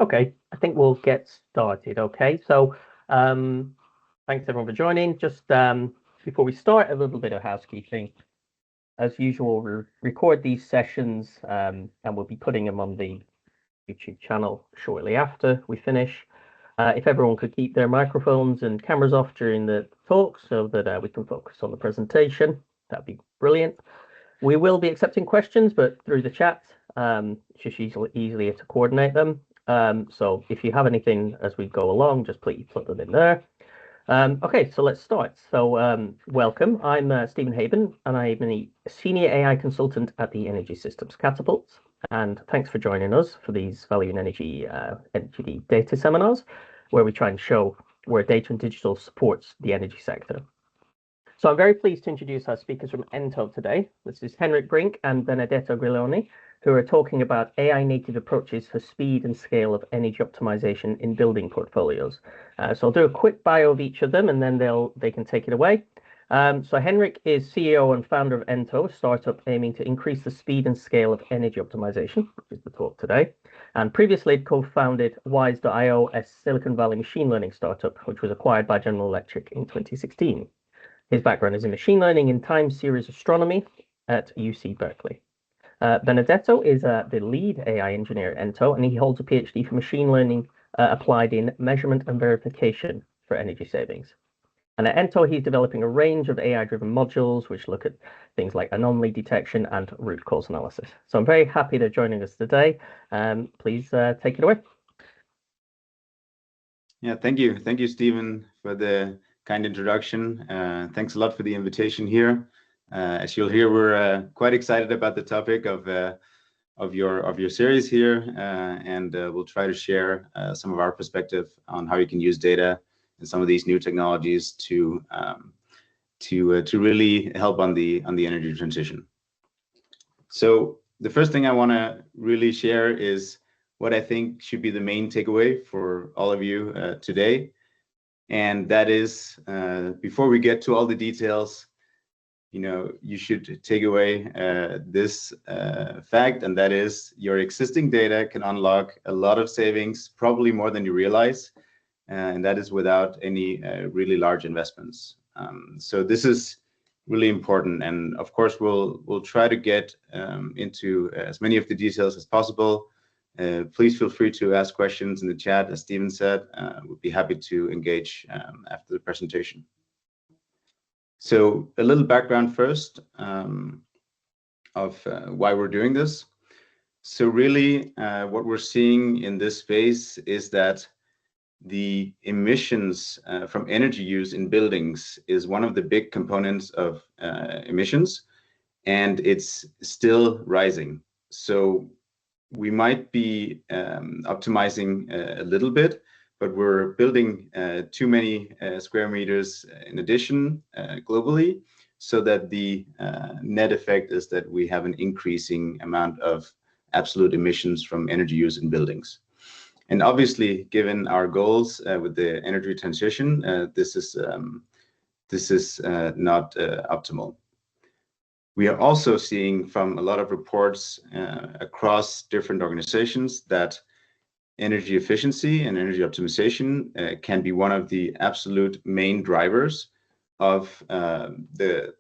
Okay, I think we'll get started. Okay, so thanks everyone for joining. Just before we start, a little bit of housekeeping. As usual, we record these sessions and we'll be putting them on the YouTube channel shortly after we finish. If everyone could keep their microphones and cameras off during the talk so that we can focus on the presentation, that'd be brilliant. We will be accepting questions, but through the chat. It's just easier to coordinate them. So if you have anything as we go along, just please put them in there. Okay, so let's start. So welcome. I'm Stephen Haben, and I'm a senior AI consultant at the Energy Systems Catapult. And thanks for joining us for these Value in Energy energy data seminars, where we try and show where data and digital supports the energy sector. So I'm very pleased to introduce our speakers from Ento today. This is Henrik Brink and Benedetto Grilloni, who are talking about AI native approaches for speed and scale of energy optimization in building portfolios. So I'll do a quick bio of each of them and then they can take it away. So Henrik is CEO and founder of Ento, a startup aiming to increase the speed and scale of energy optimization, which is the talk today. And previously co-founded Wise.io, a Silicon Valley machine learning startup, which was acquired by General Electric in 2016. His background is in machine learning in time series astronomy at UC Berkeley. Benedetto is the lead AI engineer at Ento, and he holds a PhD for machine learning applied in measurement and verification for energy savings. And at Ento, he's developing a range of AI-driven modules which look at things like anomaly detection and root cause analysis. So I'm very happy they're joining us today. Please take it away. Yeah, thank you. Thank you, Stephen, for the kind introduction. Thanks a lot for the invitation here. As you'll hear, we're quite excited about the topic of your series here, and we'll try to share some of our perspective on how you can use data and some of these new technologies to really help on the energy transition. So the first thing I want to really share is what I think should be the main takeaway for all of you today. And that is, before we get to all the details, you should take away this fact, and that is your existing data can unlock a lot of savings, probably more than you realize, and that is without any really large investments. So this is really important, and of course we'll try to get into as many of the details as possible. Please feel free to ask questions in the chat. As Stephen said, we'll be happy to engage after the presentation. So a little background first of why we're doing this. So really what we're seeing in this space is that the emissions from energy use in buildings is one of the big components of emissions, and it's still rising. So we might be optimizing a little bit, but we're building too many square meters in addition globally, so that the net effect is that we have an increasing amount of absolute emissions from energy use in buildings. And obviously, given our goals with the energy transition, this is not optimal. We are also seeing from a lot of reports across different organizations that energy efficiency and energy optimization can be one of the absolute main drivers of the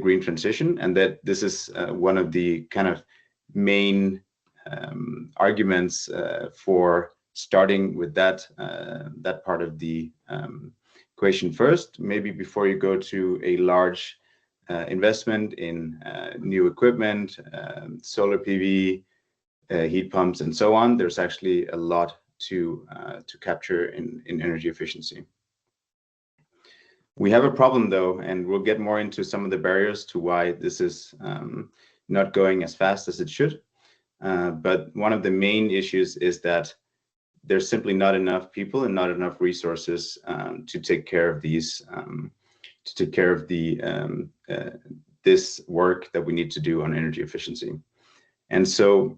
green transition, and that this is one of the kind of main arguments for starting with that part of the equation first, maybe before you go to a large investment in new equipment, solar PV, heat pumps, and so on. There's actually a lot to capture in energy efficiency. We have a problem though, and we'll get more into some of the barriers to why this is not going as fast as it should. But one of the main issues is that there's simply not enough people and not enough resources to take care of these this work that we need to do on energy efficiency. And so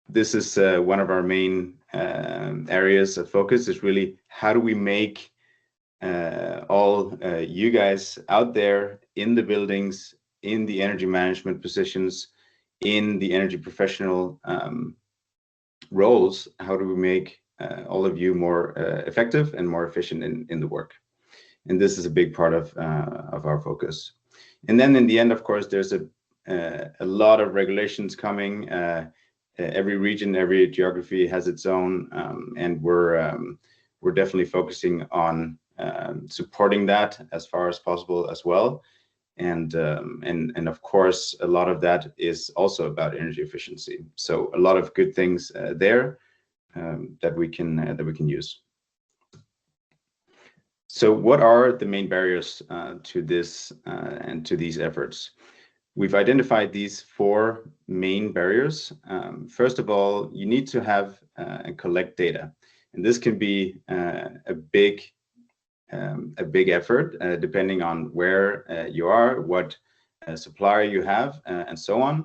this is one of our main areas of focus, is really how do we make all you guys out there in the buildings, in the energy management positions, in the energy professional roles, how do we make all of you more effective and more efficient in the work? And this is a big part of our focus. And then in the end, of course, there's a lot of regulations coming. Every region, every geography has its own, and we're definitely focusing on supporting that as far as possible as well. And of course, a lot of that is also about energy efficiency. So a lot of good things there that we can use. So what are the main barriers to this and to these efforts? We've identified these 4 main barriers. First of all, you need to have and collect data, and this can be a big effort depending on where you are, what supplier you have, and so on.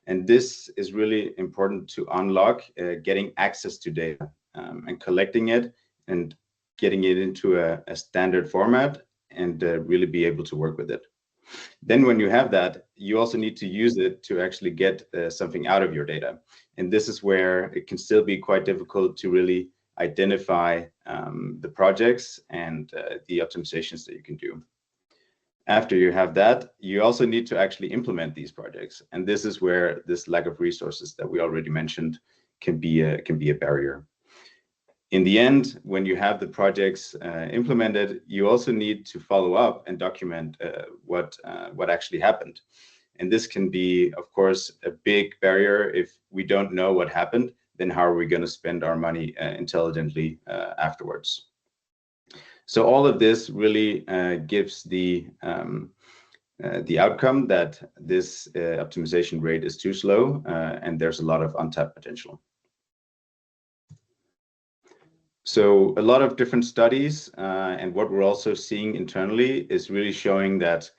And this is really important to unlock getting access to data and collecting it and getting it into a standard format and really be able to work with it. Then when you have that, you also need to use it to actually get something out of your data. And this is where it can still be quite difficult to really identify the projects and the optimizations that you can do. After you have that, you also need to actually implement these projects. And this is where this lack of resources that we already mentioned can be a barrier. In the end, when you have the projects implemented, you also need to follow up and document what actually happened. And this can be, of course, a big barrier. If we don't know what happened, then how are we going to spend our money intelligently afterwards? So all of this really gives the outcome that this optimization rate is too slow, and there's a lot of untapped potential. So a lot of different studies, and what we're also seeing internally is really showing that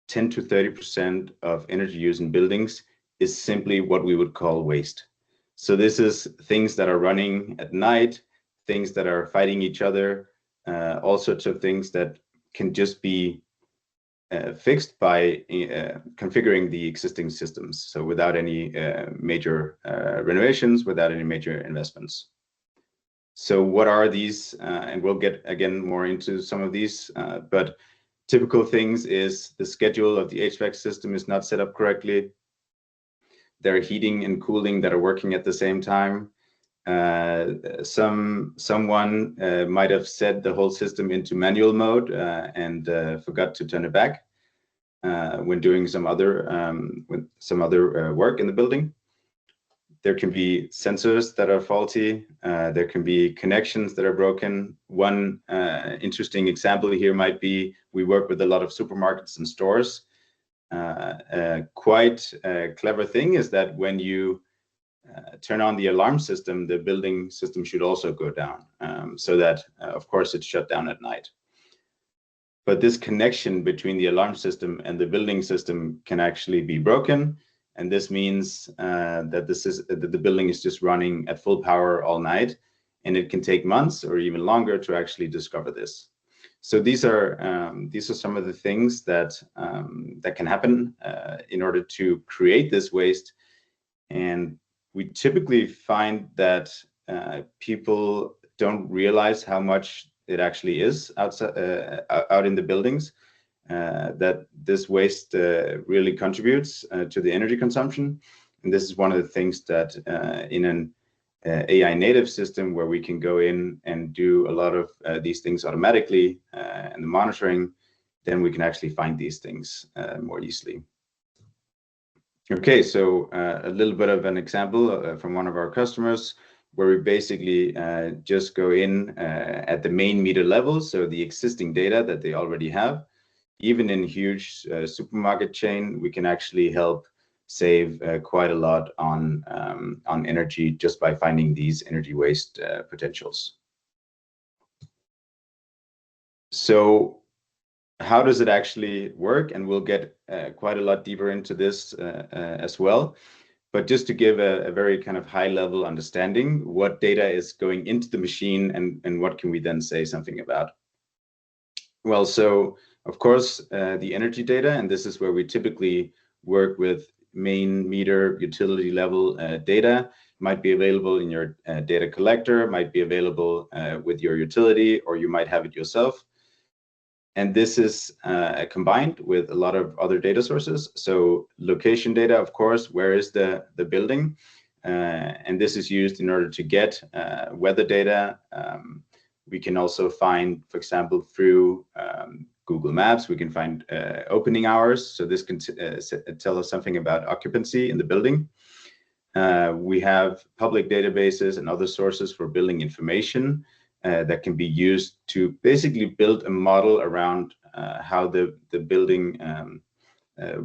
10 to 30% of energy use in buildings is simply what we would call waste. So this is things that are running at night, things that are fighting each other, all sorts of things that can just be fixed by configuring the existing systems. So without any major renovations, without any major investments. So what are these? And we'll get again more into some of these, but typical things is the schedule of the HVAC system is not set up correctly. There are heating and cooling that are working at the same time. Someone might have set the whole system into manual mode and forgot to turn it back when doing some other work in the building. There can be sensors that are faulty. There can be connections that are broken. One interesting example here might be we work with a lot of supermarkets and stores. Quite a clever thing is that when you turn on the alarm system, the building system should also go down so that, of course, it's shut down at night. But this connection between the alarm system and the building system can actually be broken. And this means that the building is just running at full power all night, and it can take months or even longer to actually discover this. So these are some of the things that can happen in order to create this waste. And we typically find that people don't realize how much it actually is out in the buildings. That this waste really contributes to the energy consumption. And this is one of the things that in an AI native system where we can go in and do a lot of these things automatically and the monitoring, then we can actually find these things more easily. Okay, so a little bit of an example from one of our customers where we basically just go in at the main meter level, so the existing data that they already have. Even in huge supermarket chain, we can actually help save quite a lot on energy just by finding these energy waste potentials. So how does it actually work? And we'll get quite a lot deeper into this as well. But just to give a very kind of high level understanding, what data is going into the machine and what can we then say something about? Well, so of course, the energy data, and this is where we typically work with main meter utility level data. might be available in your data collector, might be available with your utility, or you might have it yourself. And this is combined with a lot of other data sources. So location data, of course, where is the building? And this is used in order to get weather data. We can also find, for example, through Google Maps, we can find opening hours. So this can tell us something about occupancy in the building. We have public databases and other sources for building information that can be used to basically build a model around how the building,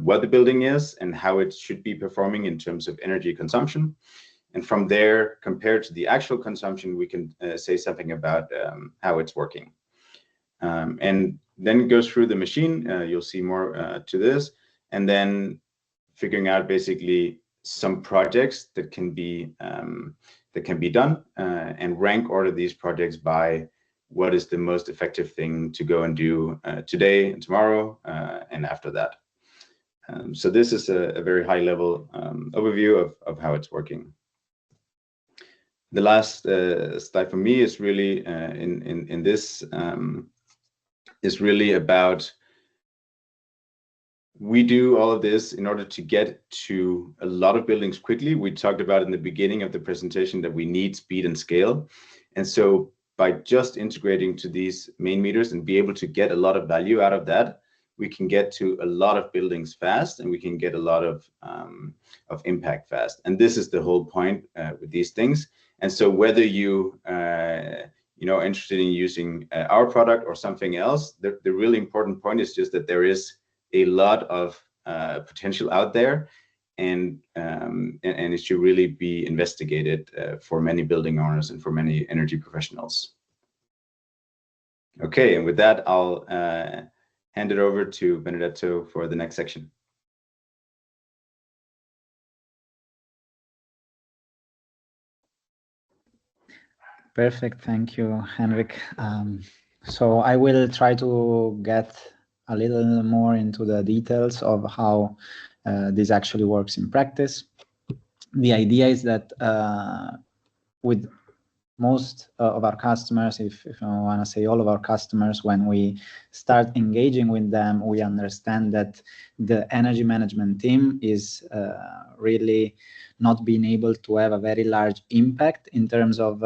what the building is and how it should be performing in terms of energy consumption. And from there, compared to the actual consumption, we can say something about how it's working. And then it goes through the machine. You'll see more to this. And then figuring out basically some projects that can be done and rank order these projects by what is the most effective thing to go and do today and tomorrow and after that. So this is a very high level overview of how it's working. The last slide for me is really in this is really about, we do all of this in order to get to a lot of buildings quickly. We talked about in the beginning of the presentation that we need speed and scale. And so by just integrating to these main meters and be able to get a lot of value out of that, we can get to a lot of buildings fast, and we can get a lot of impact fast. And this is the whole point with these things. And so whether you are interested in using our product or something else, the really important point is just that there is a lot of potential out there, and it should really be investigated for many building owners and for many energy professionals. Okay, and with that, I'll hand it over to Benedetto for the next section. Perfect, thank you, Henrik. So I will try to get a little more into the details of how this actually works in practice. The idea is that with most of our customers, if I want to say all of our customers, when we start engaging with them, we understand that the energy management team is really not being able to have a very large impact in terms of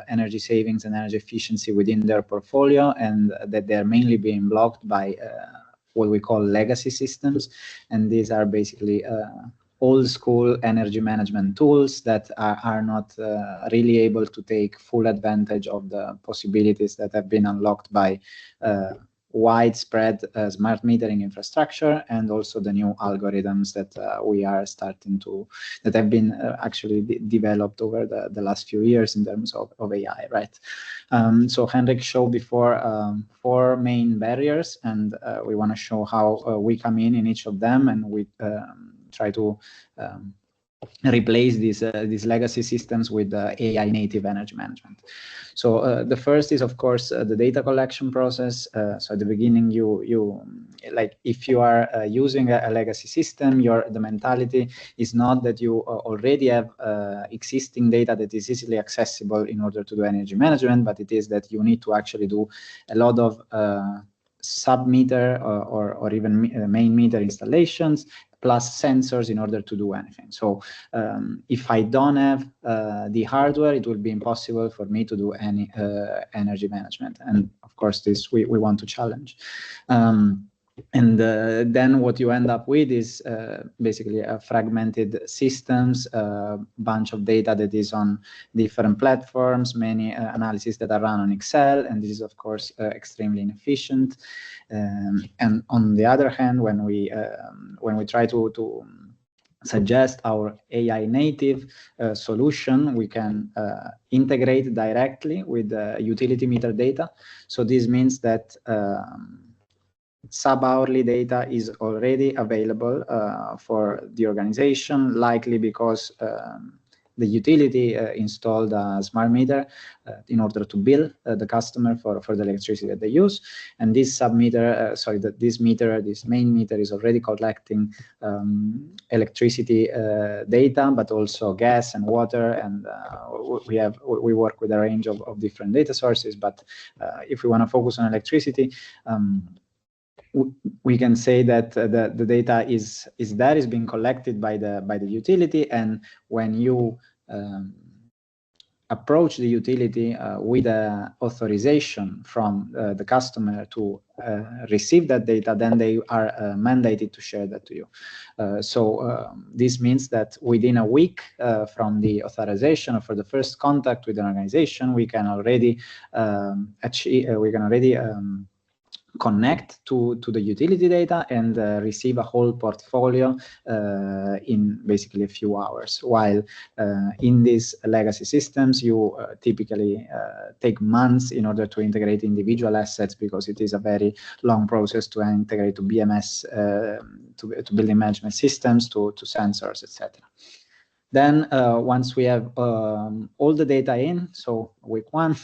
energy savings and energy efficiency within their portfolio, and that they're mainly being blocked by what we call legacy systems. And these are basically old school energy management tools that are not really able to take full advantage of the possibilities that have been unlocked by widespread smart metering infrastructure, and also the new algorithms that we are starting to, that have been actually developed over the last few years in terms of AI, right? So Henrik showed before 4 main barriers, and we want to show how we come in each of them, and we try to replace these legacy systems with AI native energy management. So the first is, of course, the data collection process. So at the beginning, you like, if you are using a legacy system, the mentality is not that you already have existing data that is easily accessible in order to do energy management, but it is that you need to actually do a lot of sub-meter or even main meter installations, plus sensors in order to do anything. So if I don't have the hardware, it will be impossible for me to do any energy management. And of course, this we want to challenge. And then what you end up with is basically a fragmented systems, a bunch of data that is on different platforms, many analyses that are run on Excel, and this is, of course, extremely inefficient. And on the other hand, when we try to suggest our AI native solution, we can integrate directly with utility meter data. So this means that sub-hourly data is already available for the organization, likely because the utility installed a smart meter in order to bill the customer for the electricity that they use. And this submeter, this main meter is already collecting electricity data, but also gas and water. And we work with a range of different data sources. But if we want to focus on electricity, we can say that the data is being collected by the utility, and when you approach the utility with an authorization from the customer to receive that data, then they are mandated to share that to you. So this means that within a week from the authorization or for the first contact with an organization, we can already connect to the utility data and receive a whole portfolio in basically a few hours. While in these legacy systems, you typically take months in order to integrate individual assets, because it is a very long process to integrate to BMS, to building management systems, to sensors, etc. Then once we have all the data in, so week one,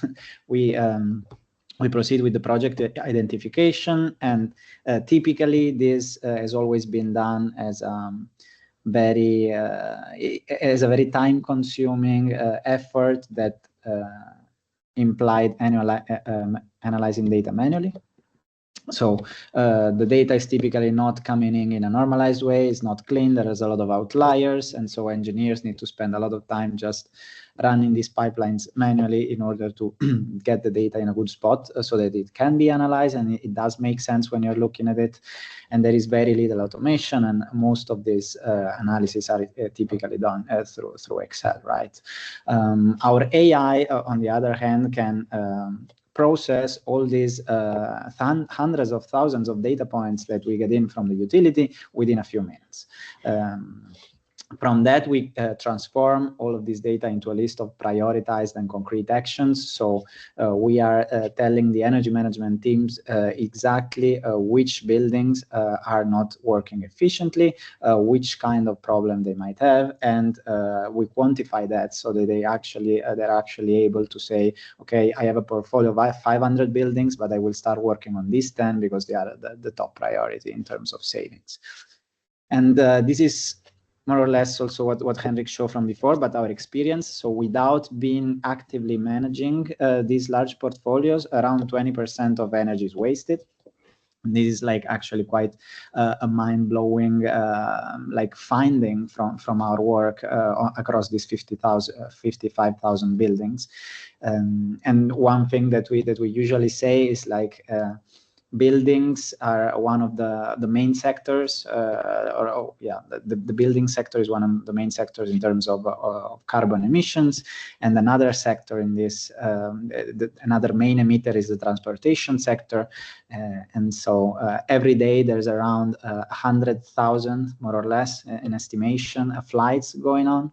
we proceed with the project identification, and typically this has always been done as a very time-consuming effort that implied analyzing data manually. So the data is typically not coming in a normalized way. It's not clean. There is a lot of outliers, and so engineers need to spend a lot of time just running these pipelines manually in order to get the data in a good spot so that it can be analyzed, and it does make sense when you're looking at it. And there is very little automation, and most of these analyses are typically done through Excel, right? Our AI, on the other hand, can process all these hundreds of thousands of data points that we get in from the utility within a few minutes. From that, we transform all of this data into a list of prioritized and concrete actions. So we are telling the energy management teams exactly which buildings are not working efficiently, which kind of problem they might have, and we quantify that so that they're actually able to say, okay, I have a portfolio of 500 buildings, but I will start working on these 10 because they are the top priority in terms of savings. And this is more or less also what Henrik showed from before, but our experience. So without being actively managing these large portfolios, around 20% of energy is wasted. And this is like actually quite a mind-blowing like finding from our work across these 55,000 buildings. And one thing that we usually say is like, buildings are one of the main sectors, the building sector is one of the main sectors in terms of carbon emissions. And another sector in this, another main emitter is the transportation sector. And so every day there's around 100,000, more or less, in estimation, flights going on.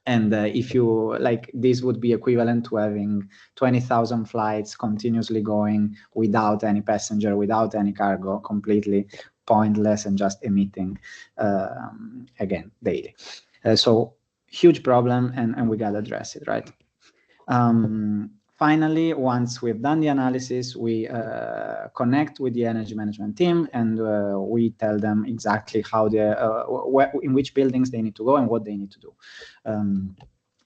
And if you like, this would be equivalent to having 20,000 flights continuously going without any passenger, without any cargo, completely pointless and just emitting again daily. So huge problem, and we got to address it, right? Finally, once we've done the analysis, we connect with the energy management team, and we tell them exactly how in which buildings they need to go and what they need to do.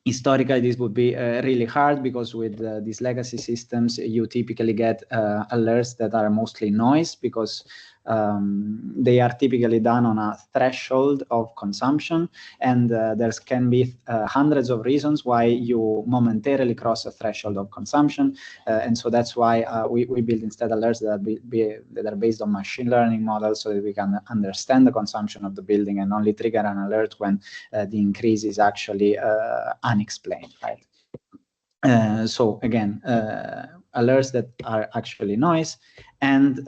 Historically, this would be really hard because with these legacy systems, you typically get alerts that are mostly noise, because they are typically done on a threshold of consumption, and there can be hundreds of reasons why you momentarily cross a threshold of consumption, and so that's why we build instead alerts that are based on machine learning models, so that we can understand the consumption of the building and only trigger an alert when the increase is actually unexplained, right? So again, alerts that are actually noise. And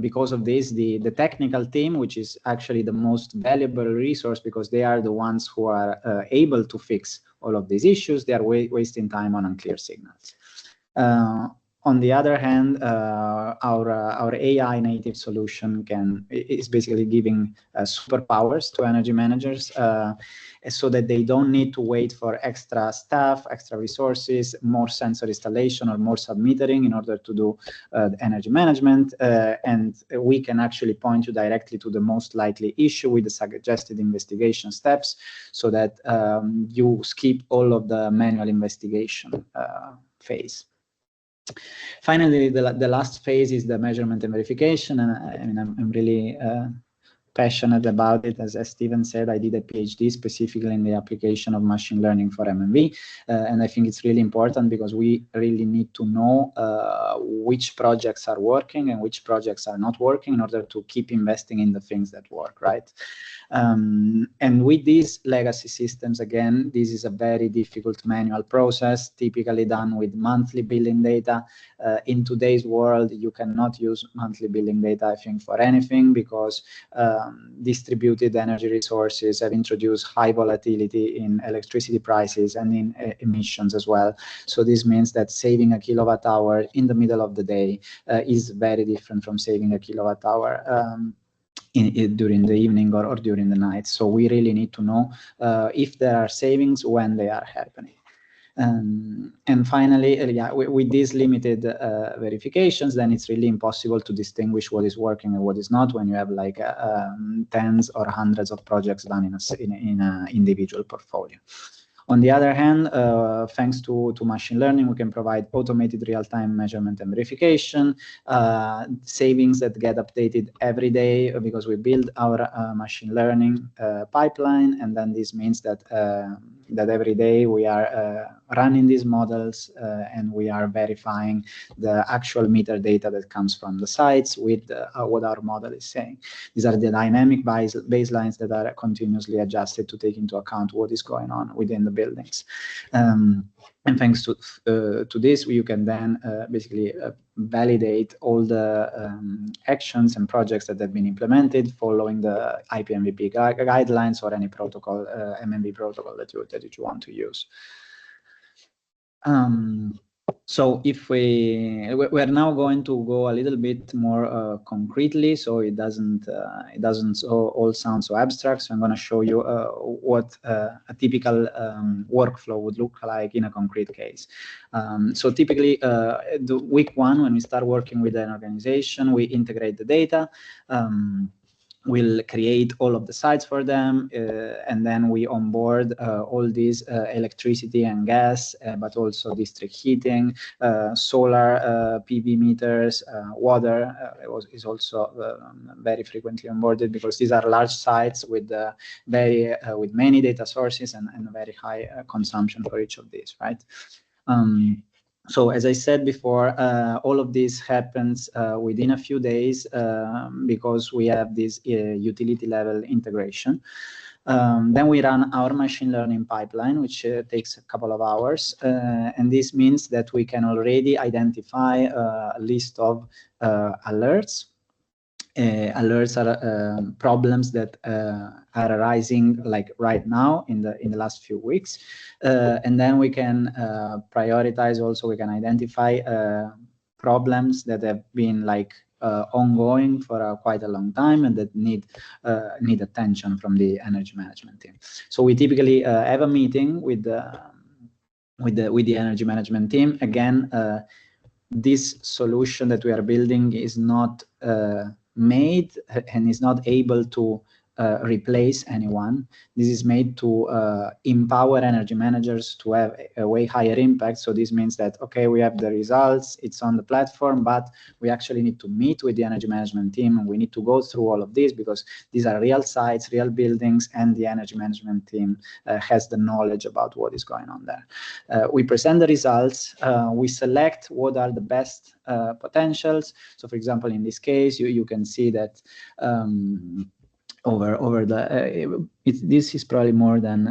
because of this, the technical team, which is actually the most valuable resource, because they are the ones who are able to fix all of these issues, they are wasting time on unclear signals. On the other hand, our AI native solution is basically giving superpowers to energy managers, so that they don't need to wait for extra staff, extra resources, more sensor installation or more submetering in order to do the energy management. And we can actually point you directly to the most likely issue with the suggested investigation steps, so that you skip all of the manual investigation phase. Finally, the last phase is the measurement and verification, and I mean, I'm really passionate about it. As Steven said, I did a PhD specifically in the application of machine learning for MMV, and I think it's really important because we really need to know which projects are working and which projects are not working in order to keep investing in the things that work, right? And with these legacy systems, again, this is a very difficult manual process, typically done with monthly billing data. In today's world, you cannot use monthly billing data, I think, for anything, because distributed energy resources have introduced high volatility in electricity prices and in emissions as well. So this means that saving a kilowatt hour in the middle of the day is very different from saving a kilowatt hour during the evening or during the night. So we really need to know if there are savings, when they are happening. And finally, with these limited verifications, then it's really impossible to distinguish what is working and what is not when you have like tens or hundreds of projects done in an individual portfolio. On the other hand, thanks to machine learning, we can provide automated real-time measurement and verification, savings that get updated every day because we build our machine learning pipeline, and then this means that that every day we are running these models and we are verifying the actual meter data that comes from the sites with what our model is saying. These are the dynamic baselines that are continuously adjusted to take into account what is going on within the buildings. And thanks to this, you can then basically validate all the actions and projects that have been implemented following the IPMVP guidelines or any protocol, MMV protocol that you want to use. So if we're now going to go a little bit more concretely, so it doesn't all sound so abstract. So I'm going to show you what a typical workflow would look like in a concrete case. So typically, the week one, when we start working with an organization, we integrate the data. We'll create all of the sites for them, and then we onboard all these electricity and gas, but also district heating, solar, PV meters, water is also very frequently onboarded, because these are large sites with with many data sources and very high consumption for each of these, right? So as I said before, all of this happens within a few days because we have this utility level integration. Then we run our machine learning pipeline, which takes a couple of hours. And this means that we can already identify a list of alerts. Alerts are problems that are arising like right now in the last few weeks, and then we can prioritize. Also, we can identify problems that have been like ongoing for quite a long time and that need attention from the energy management team. So we typically have a meeting with the energy management team. Again, this solution that we are building is not made and is not able to replace anyone. This is made to empower energy managers to have a way higher impact. So this means that, okay, we have the results, it's on the platform, but we actually need to meet with the energy management team, and we need to go through all of this because these are real sites, real buildings, and the energy management team has the knowledge about what is going on there. We present the results, we select what are the best potentials. So for example, in this case, you can see that over the this is probably more than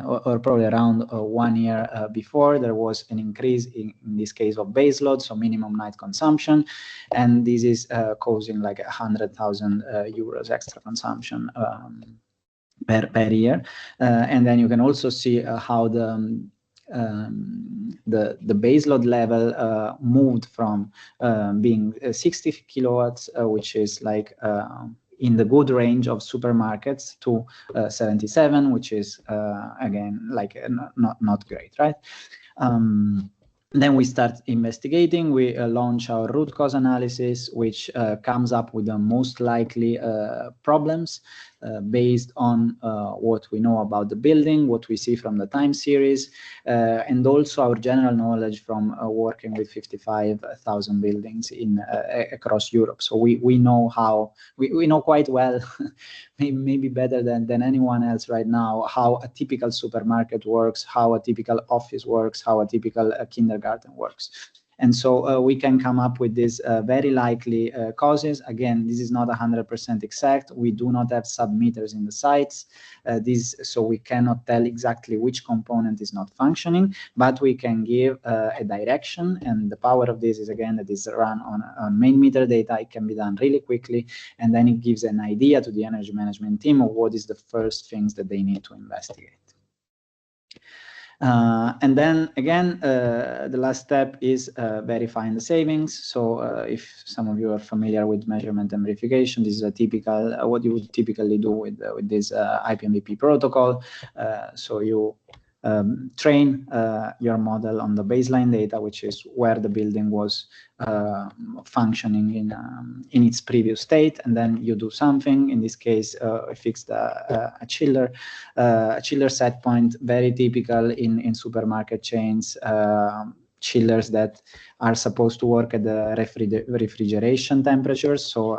or probably around 1 year before, there was an increase in this case of base load, so minimum night consumption, and this is causing like 100,000 euros extra consumption per year. And then you can also see how the base load level moved from being 60 kilowatts, which is like in the good range of supermarkets, to 77, which is again like not great, right? Then we start investigating. We launch our root cause analysis, which comes up with the most likely problems based on what we know about the building, what we see from the time series, and also our general knowledge from working with 55,000 buildings in across Europe. So we know how, we know quite well, maybe better than anyone else right now, how a typical supermarket works, how a typical office works, how a typical kindergarten works. And so we can come up with these very likely causes. Again, this is not 100% exact. We do not have sub-meters in the sites. So we cannot tell exactly which component is not functioning, but we can give a direction. And the power of this is, again, that is run on main meter data. It can be done really quickly. And then it gives an idea to the energy management team of what is the first things that they need to investigate. And then again, the last step is verifying the savings. So if some of you are familiar with measurement and verification, this is a typical what you would typically do with this IPMVP protocol. So you train your model on the baseline data, which is where the building was functioning in its previous state, and then you do something. In this case, fixed a chiller set point, very typical in supermarket chains. Chillers that are supposed to work at the refrigeration temperatures, so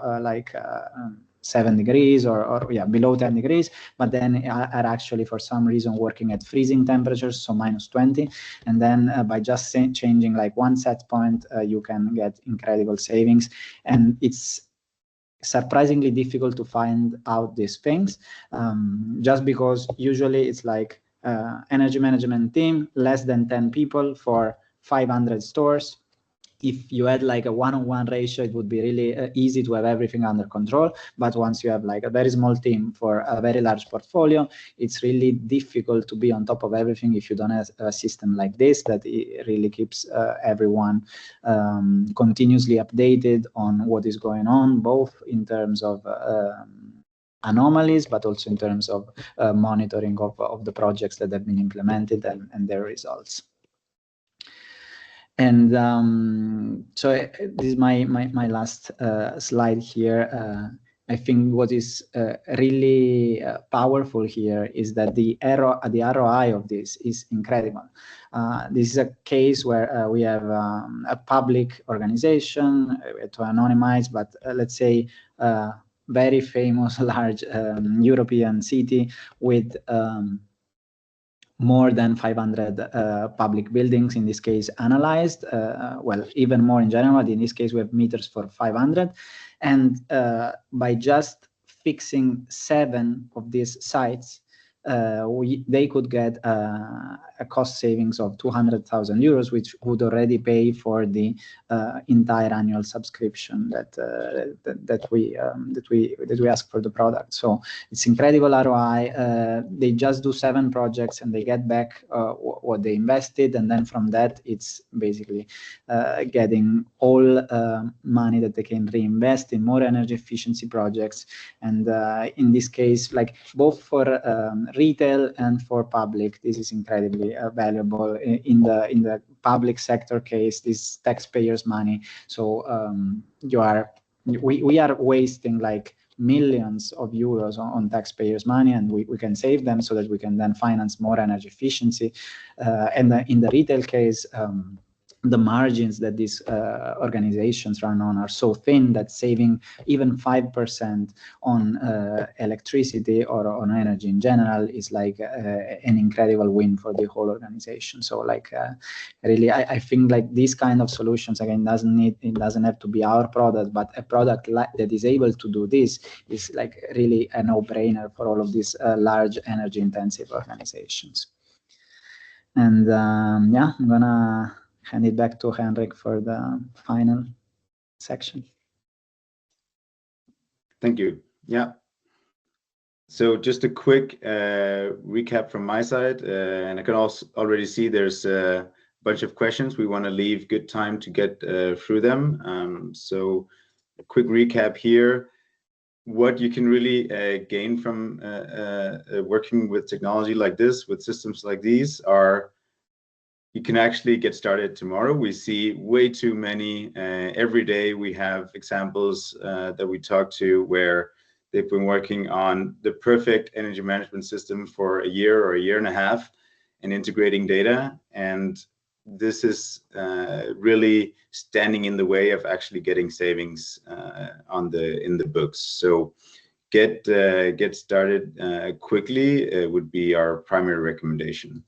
7 degrees or below 10 degrees, but then are actually for some reason working at freezing temperatures, so -20. And then by just changing like one set point, you can get incredible savings. And it's surprisingly difficult to find out these things, just because usually it's like energy management team, less than 10 people for 500 stores. If you had like a 1-on-1 ratio, it would be really easy to have everything under control. But once you have like a very small team for a very large portfolio, it's really difficult to be on top of everything if you don't have a system like this that really keeps everyone continuously updated on what is going on, both in terms of anomalies, but also in terms of monitoring of the projects that have been implemented and their results. And so this is my last slide here. I think what is really powerful here is that the ROI of this is incredible. This is a case where we have a public organization, to anonymize, but let's say very famous large European city with more than 500 public buildings, in this case, analyzed. Well, even more in general, in this case, we have meters for 500. And by just fixing 7 of these sites, they could get a cost savings of 200,000 euros, which would already pay for the entire annual subscription that we ask for the product. So it's incredible ROI. They just do 7 projects and they get back what they invested, and then from that it's basically getting all money that they can reinvest in more energy efficiency projects. And in this case, like both for retail and for public, this is incredibly valuable. In the public sector case, this taxpayers' money. So we are wasting like millions of euros on taxpayers' money, and we can save them so that we can then finance more energy efficiency. And in the retail case, the margins that these organizations run on are so thin that saving even 5% on electricity or on energy in general is like an incredible win for the whole organization. So like really, I think like these kind of solutions, again, it doesn't have to be our product, but a product that is able to do this is like really a no-brainer for all of these large energy intensive organizations. And yeah, I'm gonna hand it back to Henrik for the final section. Thank you. Yeah. So just a quick recap from my side, and I can also already see there's a bunch of questions. We want to leave good time to get through them. So a quick recap here. What you can really gain from working with technology like this, with systems like these, are you can actually get started tomorrow. We see way too many. Every day we have examples that we talk to where they've been working on the perfect energy management system for a year or a year and a half and integrating data. And this is really standing in the way of actually getting savings in the books. So get started quickly would be our primary recommendation.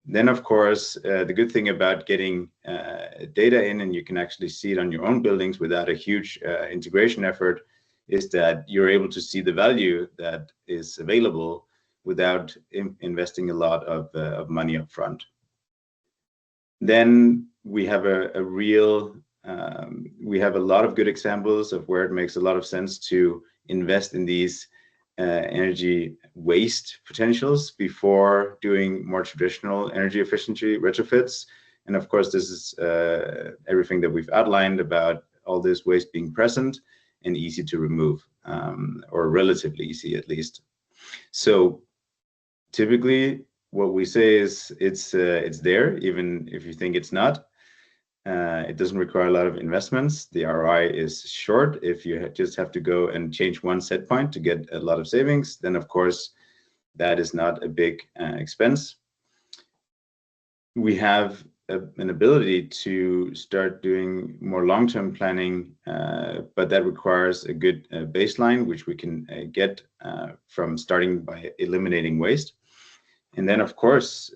Then, of course, the good thing about getting data in, and you can actually see it on your own buildings without a huge integration effort, is that you're able to see the value that is available without investing a lot of money up front. Then we have we have a lot of good examples of where it makes a lot of sense to invest in these energy waste potentials before doing more traditional energy efficiency retrofits. And of course, this is everything that we've outlined about all this waste being present and easy to remove, or relatively easy at least. So typically what we say is it's there, even if you think it's not. It doesn't require a lot of investments. The ROI is short. If you just have to go and change one set point to get a lot of savings, then of course that is not a big expense. We have an ability to start doing more long-term planning, but that requires a good baseline, which we can get from starting by eliminating waste. And then, of course,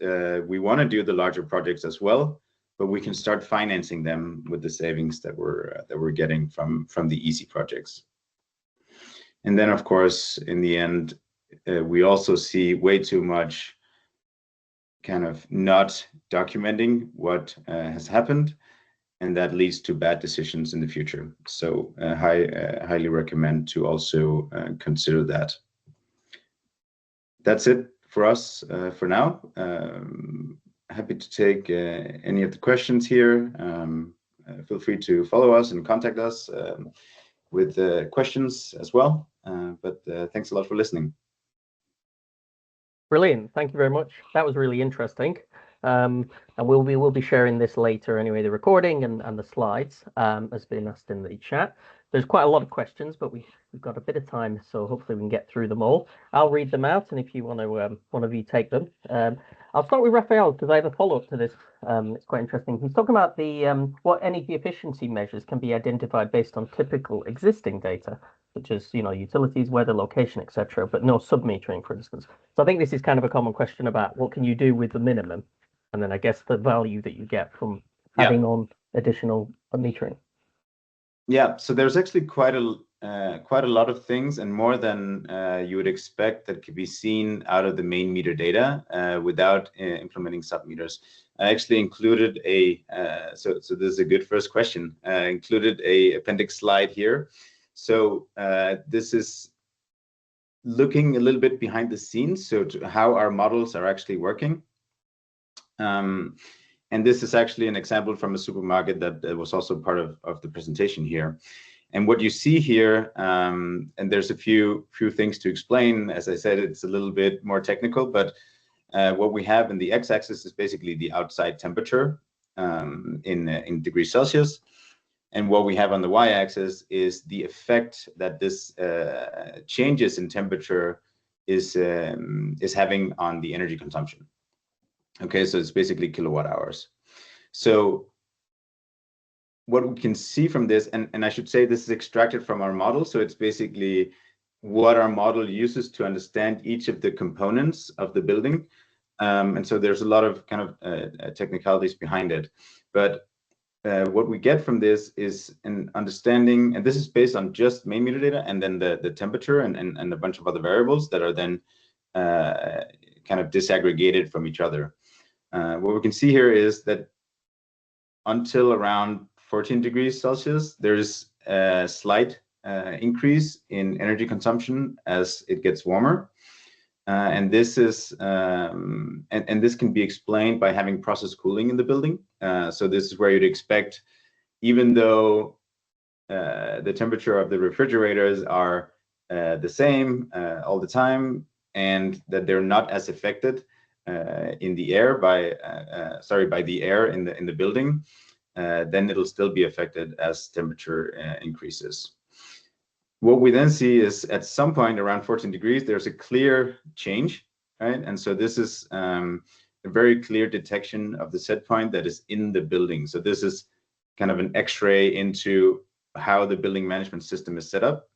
we want to do the larger projects as well, but we can start financing them with the savings that we're getting from the easy projects. And then, of course, in the end, we also see way too much kind of not documenting what has happened, and that leads to bad decisions in the future. So highly recommend to also consider that. That's it for us for now. Happy to take any of the questions here. Feel free to follow us and contact us with questions as well. But thanks a lot for listening. Brilliant. Thank you very much. That was really interesting. And we'll be sharing this later anyway, the recording and the slides, as been asked in the chat. There's quite a lot of questions, but we've got a bit of time, so hopefully we can get through them all. I'll read them out, and if you want to, one of you take them. I'll start with Raphael because I have a follow-up to this. It's quite interesting. He's talking about the what energy efficiency measures can be identified based on typical existing data, such as utilities, weather, location, etc., but no sub-metering, for instance. So I think this is kind of a common question about what can you do with the minimum, and then I guess the value that you get from adding on additional metering. Yeah, so there's actually quite a lot of things, and more than you would expect, that could be seen out of the main meter data without implementing sub-meters. I actually included so this is a good first question. Included a appendix slide here. So this is looking a little bit behind the scenes, so to how our models are actually working. And this is actually an example from a supermarket that was also part of the presentation here. And what you see here, and there's a few things to explain. As I said, it's a little bit more technical, but what we have in the x-axis is basically the outside temperature in degrees Celsius. And what we have on the y-axis is the effect that this changes in temperature is having on the energy consumption. Okay, so it's basically kilowatt hours. So what we can see from this, and I should say this is extracted from our model, so it's basically what our model uses to understand each of the components of the building. And so there's a lot of kind of technicalities behind it. But what we get from this is an understanding, and this is based on just main meter data and then the temperature and a bunch of other variables that are then kind of disaggregated from each other. What we can see here is that until around 14 degrees Celsius, there's a slight increase in energy consumption as it gets warmer. And this is and this can be explained by having process cooling in the building. So this is where you'd expect, even though the temperature of the refrigerators are the same all the time, and that they're not as affected in the air by the air in the building, then it'll still be affected as temperature increases. What we then see is at some point around 14 degrees, there's a clear change, right? And so this is a very clear detection of the set point that is in the building. So this is kind of an X-ray into how the building management system is set up.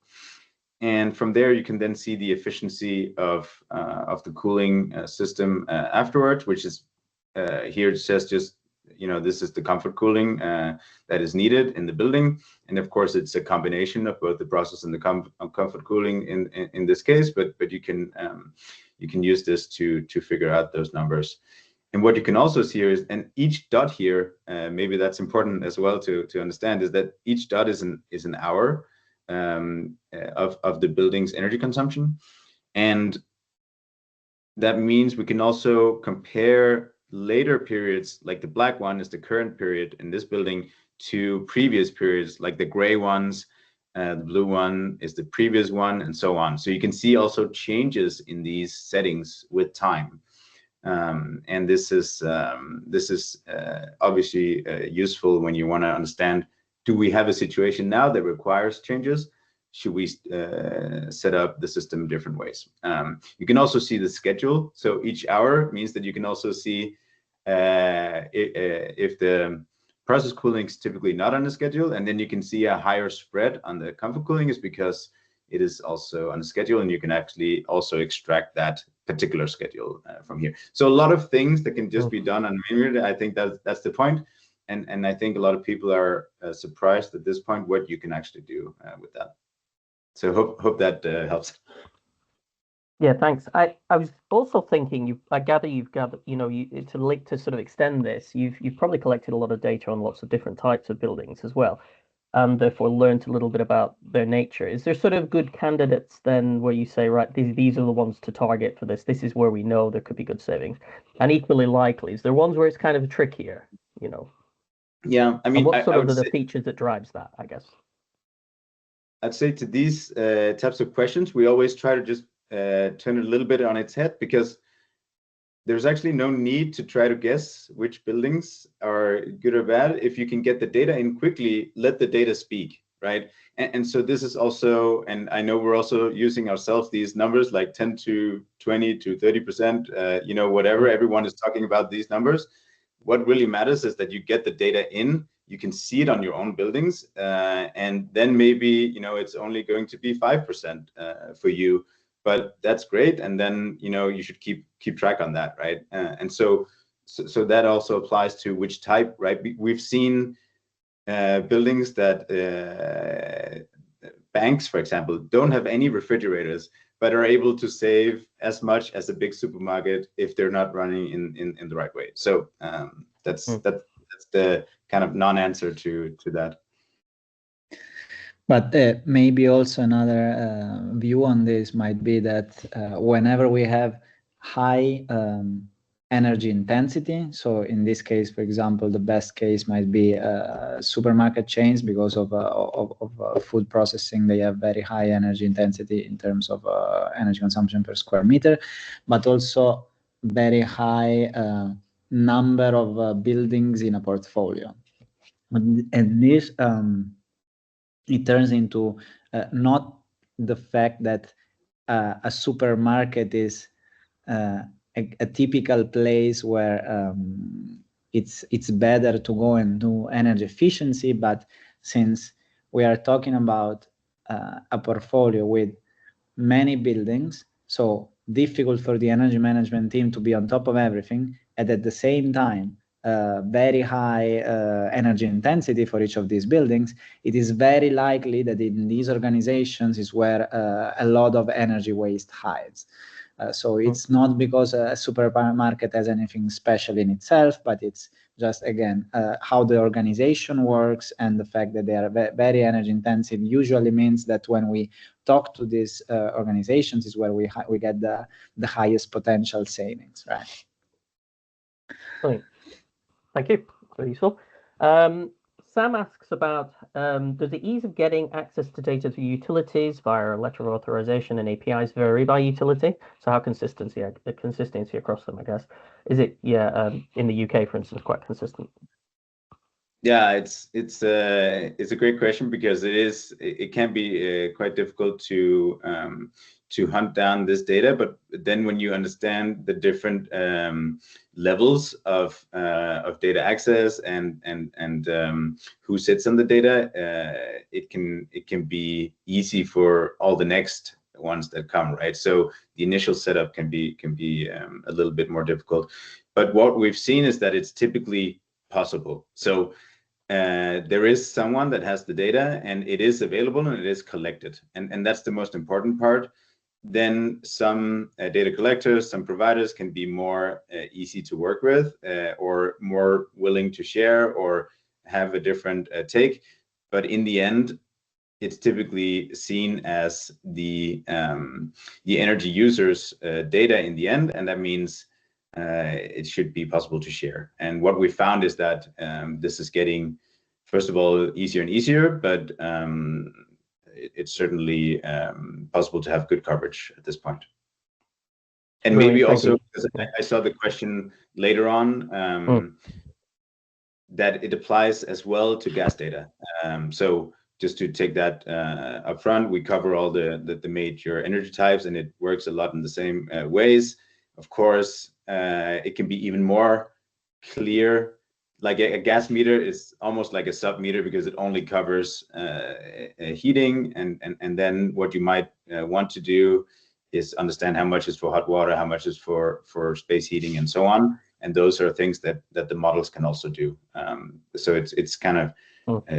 And from there, you can then see the efficiency of the cooling system afterwards, which is here it says just, this is the comfort cooling that is needed in the building. And of course, it's a combination of both the process and the comfort cooling in this case, but you can use this to figure out those numbers. And what you can also see here is, and each dot here, maybe that's important as well to understand, is that each dot is an hour of the building's energy consumption. And that means we can also compare later periods, like the black one is the current period in this building, to previous periods, like the gray ones, the blue one is the previous one, and so on. So you can see also changes in these settings with time. And this is obviously useful when you want to understand, do we have a situation now that requires changes? Should we set up the system different ways? You can also see the schedule. So each hour means that you can also see if the process cooling is typically not on the schedule, and then you can see a higher spread on the comfort cooling is because it is also on the schedule, and you can actually also extract that particular schedule from here. So a lot of things that can just be done on manually. I think that's the point. And I think a lot of people are surprised at this point what you can actually do with that. So hope that helps. Yeah, thanks. I was also thinking, I gather you've gathered, to sort of extend this, you've probably collected a lot of data on lots of different types of buildings as well, and therefore learned a little bit about their nature. Is there sort of good candidates then where you say, right, these are the ones to target for this? This is where we know there could be good savings. And equally likely, is there ones where it's kind of trickier, Yeah, I mean, what sort of the features that drives that, I guess? I'd say to these types of questions, we always try to just turn it a little bit on its head, because there's actually no need to try to guess which buildings are good or bad. If you can get the data in quickly, let the data speak, right? And so this is also, and I know we're also using ourselves these numbers like 10 to 20 to 30%, whatever, everyone is talking about these numbers. What really matters is that you get the data in, you can see it on your own buildings, and then maybe, it's only going to be 5% for you. But that's great, and then you should keep track on that, right? And so that also applies to which type, right? We've seen buildings that banks, for example, don't have any refrigerators, but are able to save as much as a big supermarket if they're not running in the right way. So that's the kind of non-answer to that. But maybe also another view on this might be that whenever we have high energy intensity, so in this case, for example, the best case might be supermarket chains, because of food processing, they have very high energy intensity in terms of energy consumption per square meter, but also very high number of buildings in a portfolio. And this it turns into not the fact that a supermarket is a typical place where it's better to go and do energy efficiency, but since we are talking about a portfolio with many buildings, so difficult for the energy management team to be on top of everything, and at the same time very high energy intensity for each of these buildings, it is very likely that in these organizations is where a lot of energy waste hides. So it's not because a supermarket has anything special in itself, but it's just again how the organization works, and the fact that they are very energy intensive usually means that when we talk to these organizations is where we get the highest potential savings, right? Brilliant. Thank you. Very useful. Sam asks about, does the ease of getting access to data to utilities via letter of authorization and APIs vary by utility? So how consistency across them, I guess. Is it, in the UK, for instance, quite consistent? Yeah, it's a great question, because it can be quite difficult to hunt down this data. But then when you understand the different levels of data access and who sits on the data, it can be easy for all the next ones that come, right? So the initial setup can be a little bit more difficult. But what we've seen is that it's typically possible. So there is someone that has the data, and it is available, and it is collected, and that's the most important part. Then some data collectors, some providers can be more easy to work with, or more willing to share, or have a different take. But in the end, it's typically seen as the energy users' data in the end, and that means it should be possible to share. And what we found is that this is getting, first of all, easier and easier, but it's certainly possible to have good coverage at this point. And Brilliant, maybe thank also, you. because I saw the question later on, that it applies as well to gas data. So just to take that up front, we cover all the major energy types, and it works a lot in the same ways. Of course, it can be even more clear. Like a gas meter is almost like a sub meter, because it only covers heating, and then what you might want to do is understand how much is for hot water, how much is for space heating, and so on. And those are things that the models can also do. So it's kind of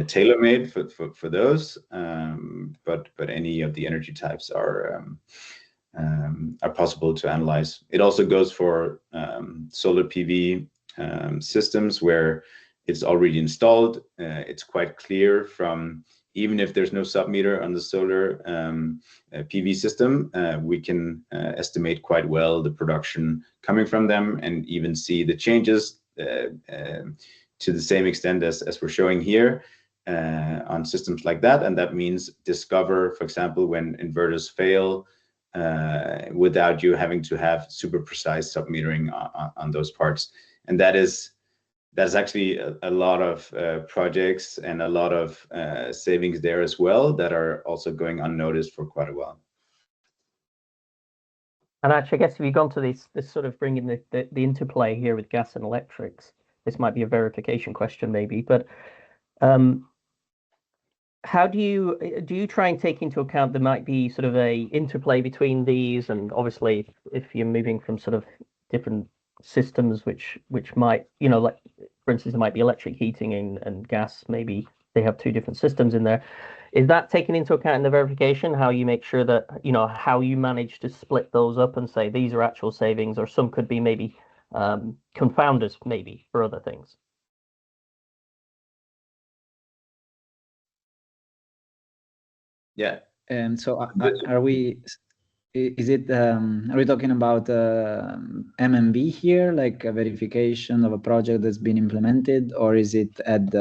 tailor-made for those, but any of the energy types are possible to analyze. It also goes for solar PV systems where it's already installed. It's quite clear from, even if there's no sub-meter on the solar PV system, we can estimate quite well the production coming from them, and even see the changes to the same extent as we're showing here on systems like that. And that means discover, for example, when inverters fail, without you having to have super precise sub-metering on those parts. And that's actually a lot of projects and a lot of savings there as well, that are also going unnoticed for quite a while. And actually, I guess if you've gone to this sort of bringing the interplay here with gas and electrics, this might be a verification question maybe, but how do you try and take into account there might be sort of a interplay between these? And obviously, if you're moving from sort of different systems, which might, like for instance, there might be electric heating and gas, maybe they have two different systems in there. Is that taken into account in the verification, how you make sure that, how you manage to split those up and say these are actual savings, or some could be maybe confounders maybe for other things? Yeah. So are we talking about MMB here, like a verification of a project that's been implemented, or is it at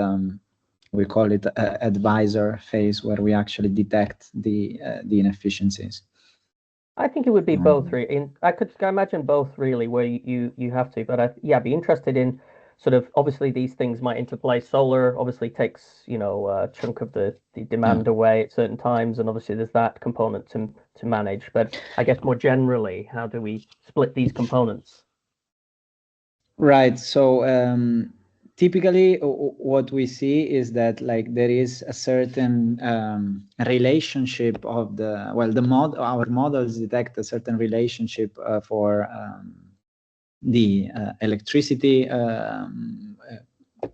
we call it advisor phase, where we actually detect the inefficiencies? I think it would be both. I could imagine both, really, where you have to. But I'd be interested in sort of, obviously these things might interplay. Solar obviously takes a chunk of the demand away at certain times, and obviously there's that component to manage. But I guess more generally, how do we split these components? Right. So typically, what we see is that there is a certain relationship of our models detect a certain relationship for the electricity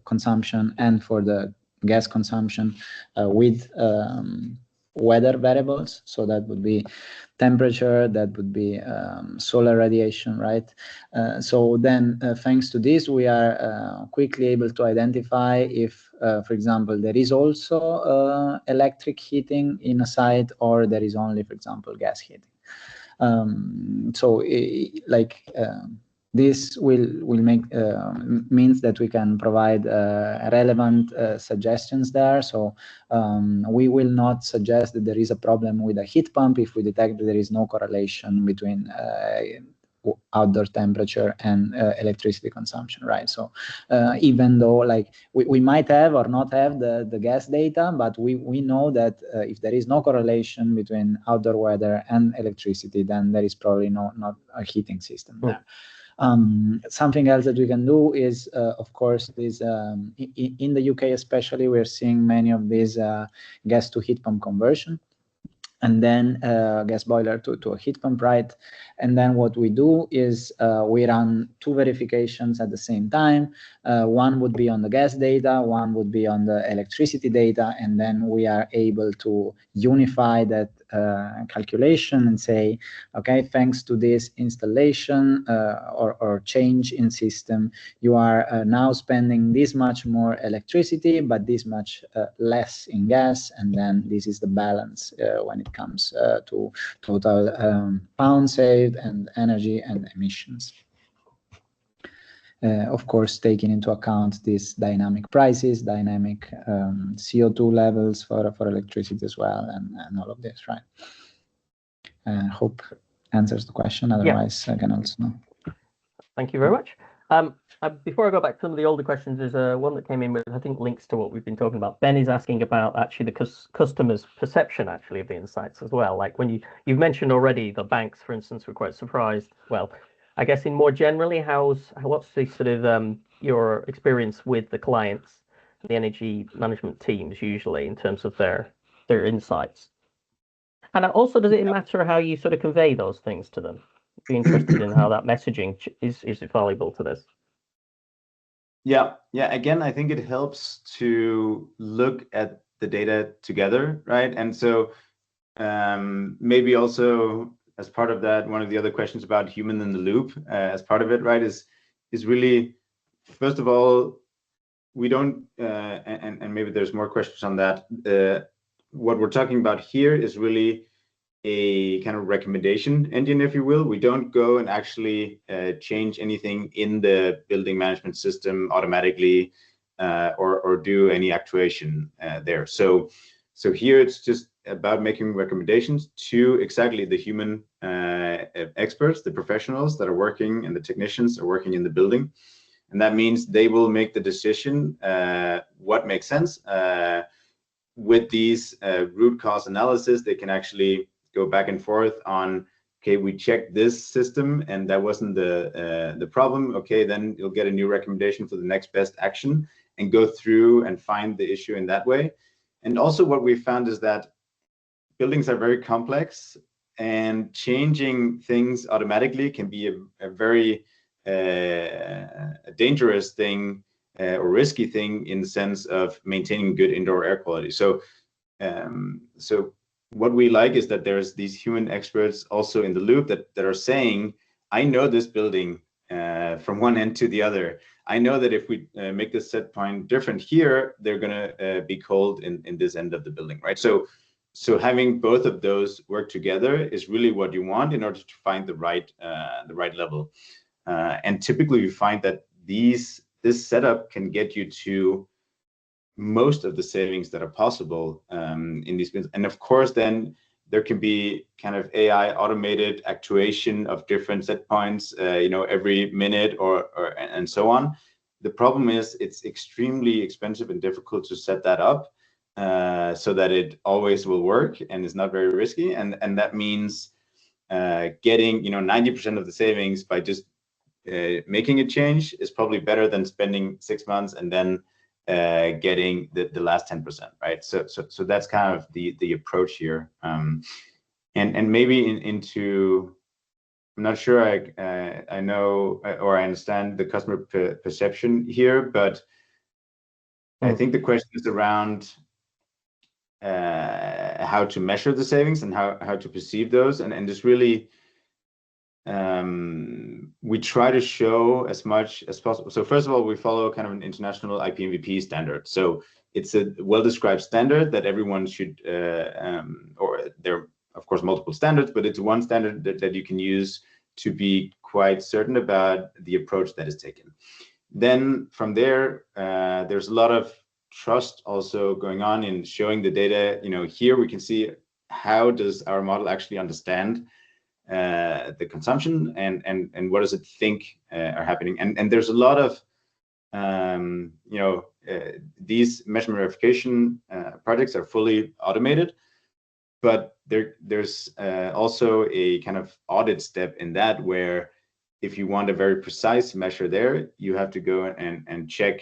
consumption and for the gas consumption with weather variables. So that would be temperature, that would be solar radiation, right? So then thanks to this, we are quickly able to identify if, for example, there is also electric heating in a site, or there is only, for example, gas heating. This will make means that we can provide relevant suggestions there. So we will not suggest that there is a problem with a heat pump if we detect that there is no correlation between outdoor temperature and electricity consumption, right? So even though like we might have or not have the gas data, but we know that if there is no correlation between outdoor weather and electricity, then there is probably not a heating system there. Something else that we can do is, of course, this in the UK especially, we're seeing many of these gas to heat pump conversion, and then gas boiler to a heat pump, right? And then what we do is we run two verifications at the same time. One would be on the gas data, one would be on the electricity data, and then we are able to unify that calculation and say, okay, thanks to this installation or change in system, you are now spending this much more electricity, but this much less in gas, and then this is the balance when it comes to total pounds saved and energy and emissions. Of course, taking into account these dynamic prices, dynamic CO2 levels for electricity as well, and all of this, right? Hope answers the question. Otherwise, I can also know. Thank you very much. Before I go back to some of the older questions, there's one that came in with, I think, links to what we've been talking about. Ben is asking about actually the customer's perception actually of the insights as well. Like when you've mentioned already the banks, for instance, were quite surprised. Well, I guess in more generally, what's the sort of your experience with the clients, the energy management teams usually in terms of their insights? And also, does it matter how you sort of convey those things to them? Be interested in how that messaging is valuable to this. Yeah. Again, I think it helps to look at the data together, right? And so maybe also as part of that, one of the other questions about human in the loop as part of it, right, is really, first of all, we don't, and maybe there's more questions on that. What we're talking about here is really a kind of recommendation engine, if you will. We don't go and actually change anything in the building management system automatically or do any actuation there. So here it's just about making recommendations to exactly the human experts, the professionals that are working, and the technicians that are working in the building. And that means they will make the decision what makes sense. With these root cause analysis, they can actually go back and forth on, okay, we checked this system and that wasn't the problem. Okay, then you'll get a new recommendation for the next best action and go through and find the issue in that way. And also what we found is that buildings are very complex, and changing things automatically can be a very dangerous thing or risky thing in the sense of maintaining good indoor air quality. So what we like is that there's these human experts also in the loop that are saying, I know this building from one end to the other. I know that if we make this set point different here, they're going to be cold in this end of the building, right? So having both of those work together is really what you want in order to find the right level. And typically, you find that this setup can get you to most of the savings that are possible in these buildings. And of course, then there can be kind of AI automated actuation of different set points, every minute and so on. The problem is it's extremely expensive and difficult to set that up so that it always will work and is not very risky. And that means getting 90% of the savings by just making a change is probably better than spending 6 months and then getting the last 10%, right? So that's kind of the approach here. And maybe into, I'm not sure I know or I understand the customer perception here, but I think the question is around how to measure the savings and how to perceive those, and just really we try to show as much as possible. So first of all, we follow kind of an international IPMVP standard. So it's a well-described standard that everyone should, or there are of course multiple standards, but it's one standard that you can use to be quite certain about the approach that is taken. Then from there, there's a lot of trust also going on in showing the data. Here we can see how does our model actually understand the consumption and what does it think are happening. And there's a lot of these measurement verification projects are fully automated, but there's also a kind of audit step in that, where if you want a very precise measure there, you have to go and check,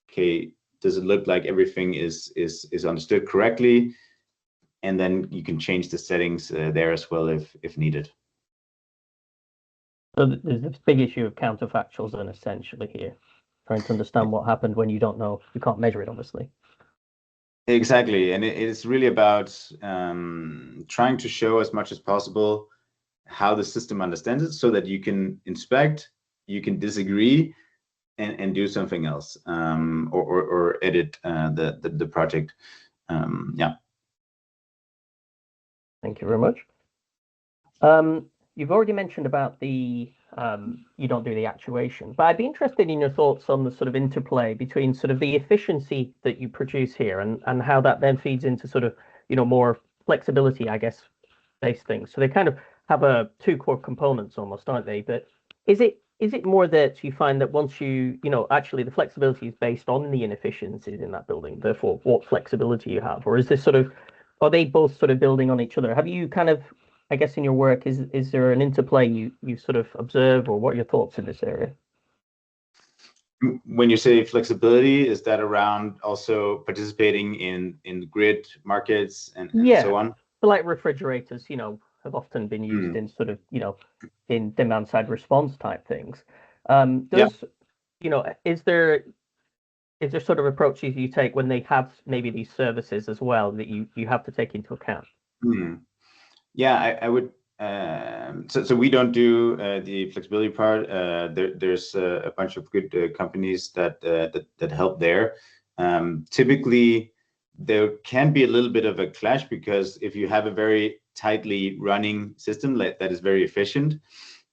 okay, does it look like everything is understood correctly? And then you can change the settings there as well if needed. So there's this big issue of counterfactuals then essentially here, trying to understand what happened when you don't know, you can't measure it, obviously. Exactly, and it's really about trying to show as much as possible how the system understands it, so that you can inspect, you can disagree, and do something else, or edit the project. Yeah. Thank you very much. You've already mentioned about the you don't do the actuation, but I'd be interested in your thoughts on the sort of interplay between sort of the efficiency that you produce here and how that then feeds into sort of more flexibility, I guess, based things. So they kind of have two core components almost, aren't they? But is it more that you find that once actually the flexibility is based on the inefficiencies in that building, therefore what flexibility you have, or is this sort of, are they both sort of building on each other? Have you kind of, I guess, in your work, is there an interplay you sort of observe, or what are your thoughts in this area? When you say flexibility, is that around also participating in grid markets and so on? So like refrigerators, have often been used in sort of, in demand side response type things. Is there sort of approaches you take when they have maybe these services as well that you have to take into account? Yeah, I would. So we don't do the flexibility part. There's a bunch of good companies that help there. Typically, there can be a little bit of a clash, because if you have a very tightly running system that is very efficient,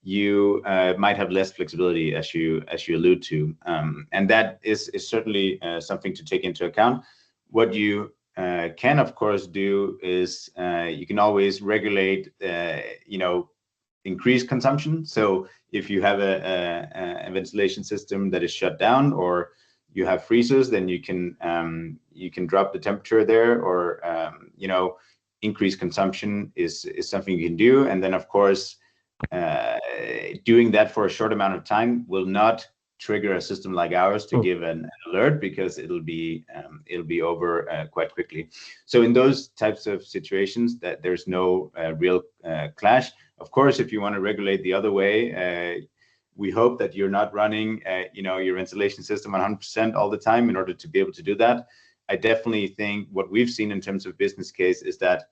you might have less flexibility, as you allude to, and that is certainly something to take into account. What you can of course do is you can always regulate increased consumption. So if you have a ventilation system that is shut down, or you have freezers, then you can drop the temperature there, or increase consumption is something you can do. And then of course doing that for a short amount of time will not trigger a system like ours to give an alert, because it'll be over quite quickly. So in those types of situations, that there's no real clash. Of course, if you want to regulate the other way, we hope that you're not running your ventilation system 100% all the time in order to be able to do that. I definitely think what we've seen in terms of business case is that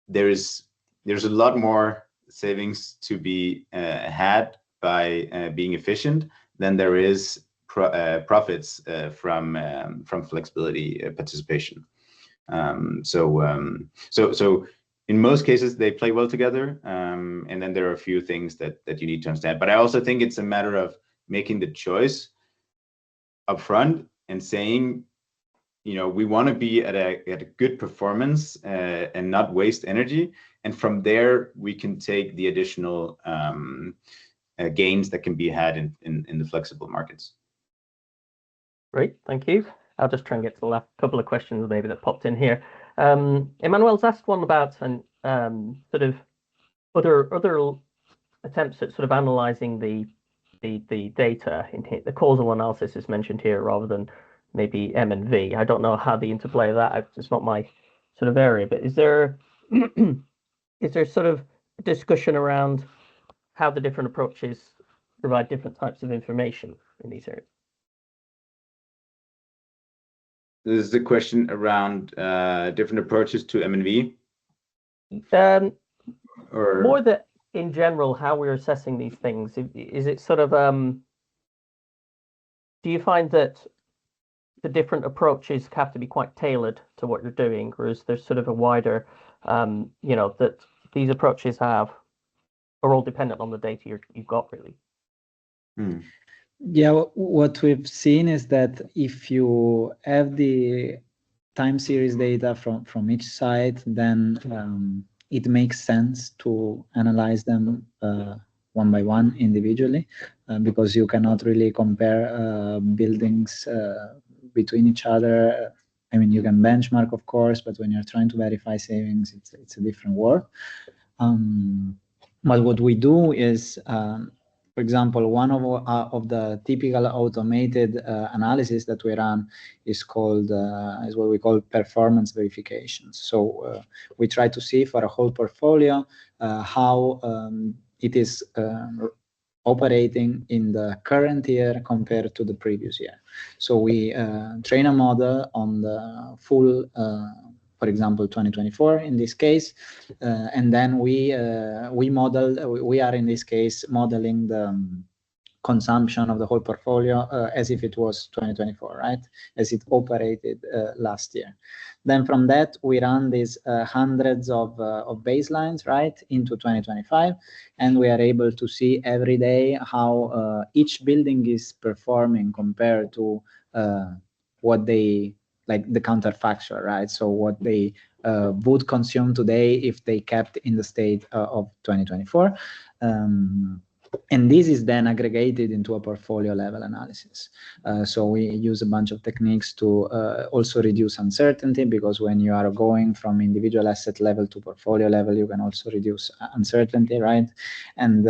there's a lot more savings to be had by being efficient than there is profits from flexibility participation. So in most cases they play well together, and then there are a few things that you need to understand. But I also think it's a matter of making the choice upfront and saying, we want to be at a good performance and not waste energy, and from there we can take the additional gains that can be had in the flexible markets. Great, thank you. I'll just try and get to the last couple of questions maybe that popped in here. Emmanuel's asked one about sort of other attempts at sort of analyzing the data in here. The causal analysis is mentioned here rather than maybe M and V. I don't know how the interplay of that, it's not my sort of area, but is there sort of a discussion around how the different approaches provide different types of information in these areas? This is the question around different approaches to MNV. Or More that in general, how we're assessing these things. Is it sort of do you find that the different approaches have to be quite tailored to what you're doing, or is there sort of a wider, that these approaches are all dependent on the data you've got, really? Yeah, what we've seen is that if you have the time series data from each side, then it makes sense to analyze them one by one individually, because you cannot really compare buildings between each other. I mean, you can benchmark, of course, but when you're trying to verify savings, it's a different world. But what we do is, for example, one of the typical automated analysis that we run is what we call performance verifications. So we try to see for a whole portfolio how it is operating in the current year compared to the previous year. So we train a model on the full, for example, 2024 in this case, and then we are in this case modeling the consumption of the whole portfolio as if it was 2024, right? As it operated last year. Then from that, we run these hundreds of baselines, right, into 2025, and we are able to see every day how each building is performing compared to what they, like the counterfactual, right? So what they would consume today if they kept in the state of 2024. And this is then aggregated into a portfolio level analysis. So we use a bunch of techniques to also reduce uncertainty, because when you are going from individual asset level to portfolio level, you can also reduce uncertainty, right? And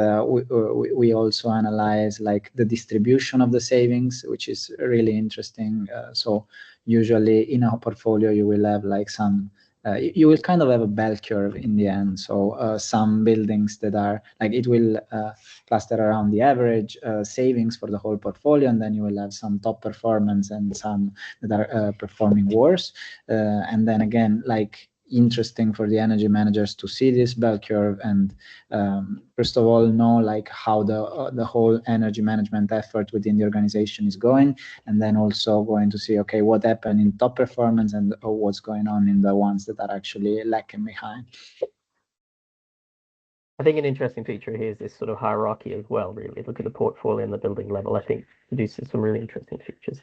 we also analyze like the distribution of the savings, which is really interesting. So usually in a portfolio, you will have like some you will kind of have a bell curve in the end. So some buildings that are like, it will cluster around the average savings for the whole portfolio, and then you will have some top performance and some that are performing worse. And then again, like, interesting for the energy managers to see this bell curve and first of all know like how the whole energy management effort within the organization is going, and then also going to see, okay, what happened in top performance and what's going on in the ones that are actually lacking behind. I think an interesting feature here is this sort of hierarchy as well, really. Look at the portfolio and the building level. I think produces some really interesting features.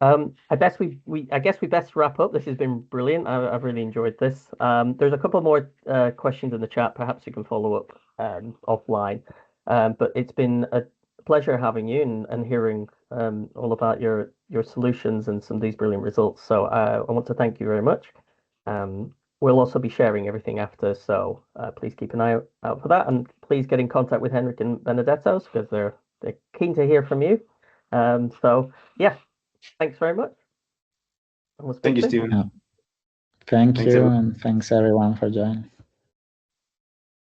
I guess we best wrap up. This has been brilliant. I've really enjoyed this. There's a couple more questions in the chat. Perhaps you can follow up offline. But it's been a pleasure having you and hearing all about your solutions and some of these brilliant results. So I want to thank you very much. We'll also be sharing everything after, so please keep an eye out for that, and please get in contact with Henrik and Benedetto because they're keen to hear from you. So yeah, thanks very much. Thank you, Stephen. Thank you, and thanks everyone for joining.